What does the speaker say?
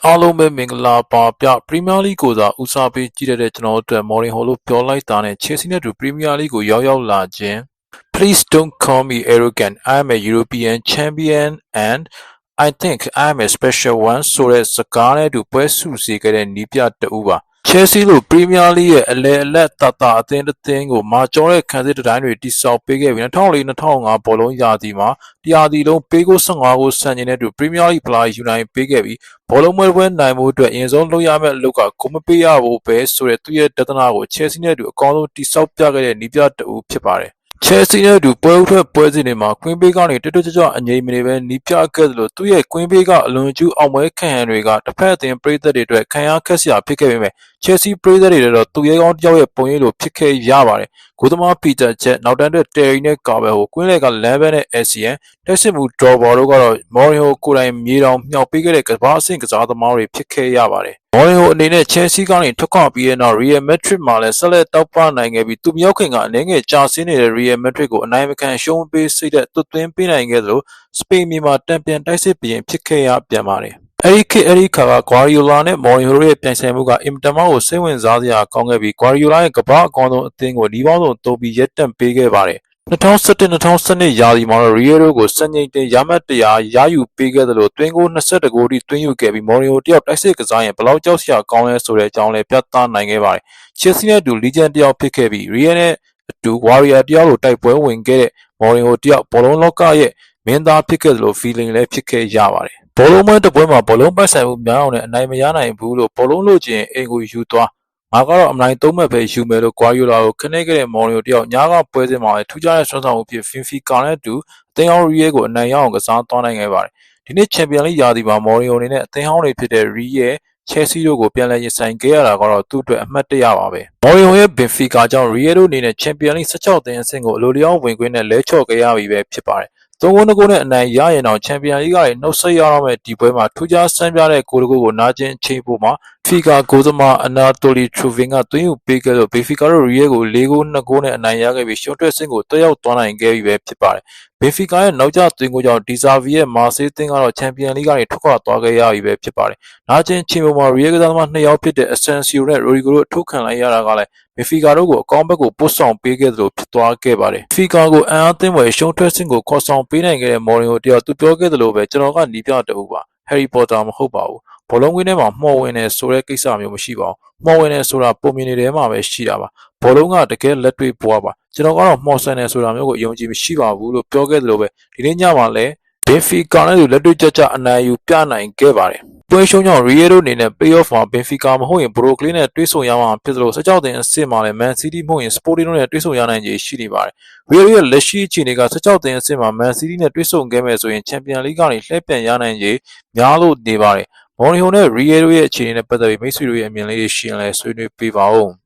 အားလုံးပဲမင်္ဂလာပါဗျပရီးမီးယားလိကိုသာဦးစားပေးကြည့်တဲ့ကျွန်တော်တို့မော်ရင်ဟိုလို့ပြောလိုက်တာနဲ့ချယ်ဆီနဲ့တူပရီးမီးယားလိကိုရောက်လာခြင်း Please don't call me arrogant. I am a European champion and I think I am a special one ဆိုတဲ့စကားနဲ့တူပွဲစုစည်းခဲ့တဲ့နီးပြတူပါချယ်ဆီလိုပရီးမီးယားလိရဲ့အလဲအလက်တတအသင်းတစ်သင်းကိုမာကျော်တဲ့ခံစစ်တိုင်းတွေတိစောက်ပေးခဲ့ပြီး2004-2005ဘောလုံးရာသီမှာတရားသီလုံးပေးကို15ကိုဆန်ကျင်တဲ့တူပရီးမီးယားလိဖလားယူနိုင်ပေးခဲ့ပြီးဘောလုံးပွဲနိုင်မှုအတွက်အရင်ဆုံးလုပ်ရမယ့်အလုပ်ကကိုမပေးရဘူးပဲဆိုတဲ့သူ့ရဲ့ဒသနာကိုချယ်ဆီနဲ့တူအကောင်းဆုံးတိစောက်ပြခဲ့တဲ့နီးပြတူဖြစ်ပါတယ်ချယ်ဆီနဲ့တူပွဲဥထွက်ပွဲစဉ်တွေမှာကွင်းပေးကနေတွတ်ကြအငြိမ်မနေပဲနီးပြခဲ့သလိုသူ့ရဲ့ကွင်းပေးကအလွန်ကျူးအောင်ပွဲခံရတွေကတစ်ဖက်အသင်းပရိသတ်တွေအတွက်ခံရခက်စရာဖြစ်ခဲ့ပေမဲ့ချယ်ဆီပရိသတ်တွေတော့သူရဲကောင်းတယောက်ရဲ့ပုံရိပ်လိုဖြစ်ခဲ့ရပါတယ်ဂိုးသမားပီတာချက်နောက်တန်းတဲ့တယ်ရီနဲ့ကာဘယ်ကိုကွင်းလက်ကလမ်းဘက်နဲ့အစီယန်တက်စစ်မှုဒေါ်ဘော်တို့ကတော့မော်ရီဟိုကိုယ်တိုင်မြေတောင်မြောက်ပေးခဲ့တဲ့ကစားအဆင့်ကစားသမားတွေဖြစ်ခဲ့ရပါတယ်မော်ရီဟိုအနေနဲ့ချယ်ဆီကနေထွက်ခွာပြီးတဲ့နောက်ရီယယ်မက်ဒရစ်မှာလည်းဆက်လက်တောက်ပနိုင်ခဲ့ပြီးသူမြောက်ခင်ကအနေငယ်ကြာဆင်းနေတဲ့ရီယယ်မက်ဒရစ်ကိုအနိုင်မခံရှုံးပေးစိတ်သက်သွတ်သွင်းပေးနိုင်ခဲ့သလိုစပိန်မှာတံပြန်တိုက်စစ်ပြင်ဖြစ်ခဲ့ရပြန်ပါတယ်အဲ့ဒီခါကဂွာရီယိုလာနဲ့မော်ရီဟိုရဲ့ပြိုင်ဆိုင်မှုကအင်တမကိုစိတ်ဝင်စားစရာကောင်းခဲ့ပြီးဂွာရီယိုလာရဲ့ကမ္ဘာအကောင်းဆုံးအသင်းကိုဒီပေါင်းဆုံးတိုးပြီးရက်တက်ပေးခဲ့ပါတယ်2011-2012ရာသီမှာတော့ရီယယ်ရိုကိုစံချိန်တင်ရမှတ်တရားရယူပေးခဲ့သလိုတွင်းကို21ဂိုးထိသွင်းယူခဲ့ပြီးမော်ရီဟိုတယောက်တိုက်စစ်ကစားရင်ဘလောက်ကြောက်စရာကောင်းလဲဆိုတဲ့အကြောင်းလည်းပြသနိုင်ခဲ့ပါတယ်ချယ်ဆီနဲ့အတူလီဂျန်တယောက်ဖြစ်ခဲ့ပြီးရီယယ်နဲ့အတူဝါရီယာတယောက်လိုတိုက်ပွဲဝင်ခဲ့တဲ့မော်ရီဟိုတယောက်ဘောလုံးလောကရဲ့မင်းသားဖြစ်ခဲ့သလို feeling လည်းဖြစ်ခဲ့ရပါတယ်ဘောလုံးပွဲတစ်ပွဲမှာဘောလုံးပတ်ဆိုင်မှုများအောင်နဲ့အနိုင်မရနိုင်ဘူးလို့ဘောလုံးလို့ကျင်အိမ်ကိုယူသွားငါကတော့အနိုင်သုံးမှတ်ပဲယူမယ်လို့ဂွာရီယိုလာကိုခနဲ့ခဲ့တဲ့မော်ရီယိုတယောက်ညာကပွဲစဉ်မှာထူးခြားတဲ့ဆွမ်းဆောင်မှုဖြစ်ဖင်ဖီကာနဲ့တူအသင်းဟောင်းရီယယ်ကိုအနိုင်ရအောင်ကစားသွားနိုင်ခဲ့ပါတယ်ဒီနေ့ချန်ပီယံလိရာသီမှာမော်ရီယိုအနေနဲ့အသင်းဟောင်းတွေဖြစ်တဲ့ရီယယ်ချယ်ဆီတို့ကိုပြန်လည်ရင်ဆိုင်ခဲ့ရတာကတော့သူ့အတွက်အမှတ်တရပါပဲမော်ရီယိုရဲ့ဘင်ဖီကာကြောင့်ရီယယ်တို့အနေနဲ့ချန်ပီယံလိ16သင်းအဆင့်ကိုအလိုလျောင်းဝင်ခွင့်နဲ့လဲချော့ခဲ့ရပြီပဲဖြစ်ပါတယ်3ဂိုးနဲ့အနိုင်ရရင်တော့ချန်ပီယံလိကနေနှုတ်ဆက်ရတော့မဲ့ဒီပွဲမှာထူးခြားဆန်းပြတဲ့ဂိုးတစ်ခုကိုနာကျင်အချိန်ပိုမှာဖီကာဂိုးသမားအနာတိုလီထရူဗင်ကသွင်းယူပေးခဲ့လို့ဘေဖီကာတို့ရီယယ်ကို4ဂိုး2ဂိုးနဲ့အနိုင်ရခဲ့ပြီးရှုံးထွက်ဆင့်ကိုတက်ရောက်သွားနိုင်ခဲ့ပြီပဲဖြစ်ပါတယ်ဘေဖီကာရဲ့နောက်ကျသွင်းဂိုးကြောင့်ဒီဇာဗီရဲ့မာဆေးသင်းကတော့ချန်ပီယံလိကနေထွက်ခွာသွားခဲ့ရပြီပဲဖြစ်ပါတယ်နာကျင်အချိန်ပိုမှာရီယယ်ကစားသမား2ယောက်ဖြစ်တဲ့အဆန်စီယိုနဲ့ရိုဒီဂိုတို့ထုတ်ခံလိုက်ရတာကလည်းဘင်ဖီကာတို့ကိုအကောင်းဘက်ကိုပို့ဆောင်ပေးခဲ့သလိုဖြစ်သွားခဲ့ပါတယ်ဖီကာကိုအံ့အားသင့်ဖွယ်ရှုံးထွက်ဆင့်ကိုခေါ်ဆောင်ပေးနိုင်ခဲ့တဲ့မော်ရီဟိုတယောက်သူပြောခဲ့သလိုပဲကျွန်တော်ကနီးပြတူပါဟယ်ရီပေါ်တာမဟုတ်ပါဘူးဘောလုံးကွင်းထဲမှာမှော်ဝင်နေဆိုတဲ့ကိစ္စမျိုးမရှိပါဘူးမှော်ဝင်နေဆိုတာပုံမြင်နေတယ်မှာပဲရှိတာပါဘောလုံးကတကယ်လက်တွေ့ပွားပါကျွန်တော်ကတော့မှော်ဆန်နေဆိုတာမျိုးကိုယုံကြည်မရှိပါဘူးလို့ပြောခဲ့သလိုပဲဒီနေ့ညမှာလည်းဘင်ဖီကာနဲ့လက်တွေ့ကြအနိုင်ယူပြနိုင်ခဲ့ပါတယ်ပွဲရှုံးကြောင့်ရီယယ်တို့အနေနဲ့ play-off မှာဘင်ဖီကာမဟုတ်ရင်ဘရိုကလင်းနဲ့တွဲဆုံရမှာဖြစ်သလို16တင်အဆင့်မှာလည်းမန်စီးတီးမဟုတ်ရင်စပိုတင်းတို့နဲ့တွဲဆုံရနိုင်ခြေရှိနေပါတယ်ရီယယ်ရဲ့လက်ရှိအခြေအနေက16တင်အဆင့်မှာမန်စီးတီးနဲ့တွဲဆုံခဲ့မယ်ဆိုရင်ချန်ပီယံလိကနေလှည့်ပြန်ရနိုင်ခြေများလို့နေပါတယ်မော်ရီဟိုနဲ့ရီယယ်တို့ရဲ့အခြေအနေနဲ့ပတ်သက်ပြီးမိတ်ဆွေတို့ရဲ့အမြင်လေးတွေရှင်းလဲဆွေးနွေးပေးပါဦး